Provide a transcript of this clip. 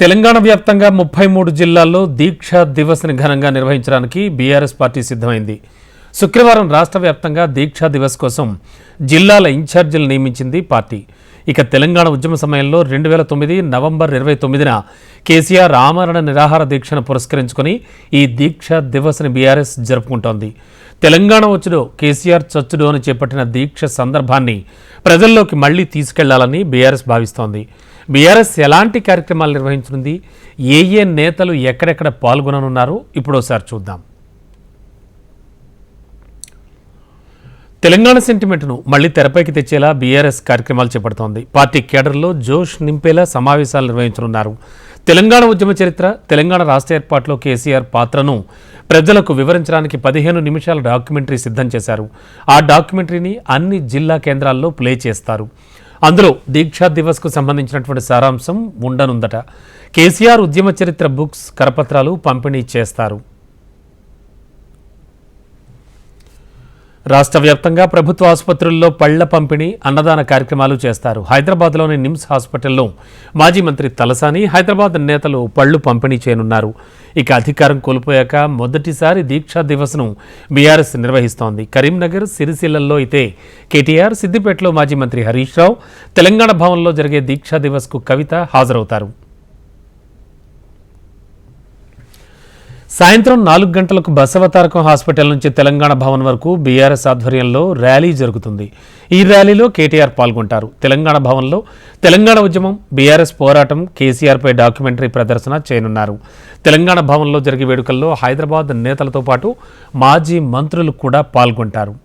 తెలంగాణ వ్యాప్తంగా 33 జిల్లాల్లో దీక్షా దివస్ని ఘనంగా నిర్వహించడానికి బీఆర్ఎస్ పార్టీ సిద్ధమైంది. శుక్రవారం రాష్ట్ర వ్యాప్తంగా దీక్షా దివస్ కోసం జిల్లాల ఇన్ఛార్జీలు నియమించింది పార్టీ. ఇక తెలంగాణ ఉద్యమ సమయంలో 2009 నవంబర్ 29న కేసీఆర్ ఆమరణ నిరాహార దీక్షను పురస్కరించుకొని ఈ దీక్షా దివస్ని బీఆర్ఎస్ జరుపుకుంటోంది. తెలంగాణ వచ్చుడో కేసీఆర్ చచ్చుడో అని చేపట్టిన దీక్ష సందర్భాన్ని ప్రజల్లోకి మళ్లీ తీసుకెళ్లాలని బీఆర్ఎస్ భావిస్తోంది. బీఆర్ఎస్ ఎలాంటి కార్యక్రమాలు నిర్వహించనుంది, ఏ నేతలు ఎక్కడెక్కడ పాల్గొననున్నారో ఇప్పుడోసారి చూద్దాం. తెలంగాణ సెంటిమెంట్ను మళ్లీ తెరపైకి తెచ్చేలా బీఆర్ఎస్ కార్యక్రమాలు చేపడుతోంది. పార్టీ కేడర్లో జోష్ నింపేలా సమావేశాలు నిర్వహించనున్నారు. తెలంగాణ ఉద్యమ చరిత్ర, తెలంగాణ రాష్ట్ర ఏర్పాటులో కేసీఆర్ పాత్రను ప్రజలకు వివరించడానికి 15 నిమిషాల డాక్యుమెంటరీ సిద్ధం చేశారు. ఆ డాక్యుమెంటరీని అన్ని జిల్లా కేంద్రాల్లో ప్లే చేస్తారు. అందులో దీక్షా దివస్కు సంబంధించినటువంటి సారాంశం ఉండనుందట. కేసీఆర్ ఉద్యమ చరిత్ర బుక్స్, కరపత్రాలు పంపిణీ చేస్తారు. రాష్ట్ర వ్యాప్తంగా ప్రభుత్వ ఆసుపత్రుల్లో పళ్ల పంపిణీ, అన్నదాన కార్యక్రమాలు చేస్తారు. హైదరాబాద్లోని నిమ్స్ హాస్పిటల్లో మాజీ మంత్రి తలసాని, హైదరాబాద్ నేతలు పళ్లు పంపిణీ చేయనున్నారు. ఇక అధికారం కోల్పోయాక మొదటిసారి దీక్షా దివస్ను బీఆర్ఎస్ నిర్వహిస్తోంది. కరీంనగర్, సిరిసిల్లలో అయితే కేటీఆర్, సిద్దిపేటలో మాజీ మంత్రి హరీష్ రావు, తెలంగాణ భవన్లో జరిగే దీక్షా దివస్కు కవిత హాజరవుతారు. సాయంత్రం 4 గంటలకు బసవతారకం హాస్పిటల్ నుంచి తెలంగాణ భవన్ వరకు బీఆర్ఎస్ ఆధ్వర్యంలో ర్యాలీ జరుగుతుంది. ఈ ర్యాలీలో కేటీఆర్ పాల్గొంటారు. తెలంగాణ భవన్లో తెలంగాణ ఉద్యమం, బీఆర్ఎస్ పోరాటం, కేసీఆర్పై డాక్యుమెంటరీ ప్రదర్శన చేయనున్నారు. తెలంగాణ భవన్లో జరిగే వేడుకల్లో హైదరాబాద్ నేతలతో పాటు మాజీ మంత్రులు కూడా పాల్గొంటారు.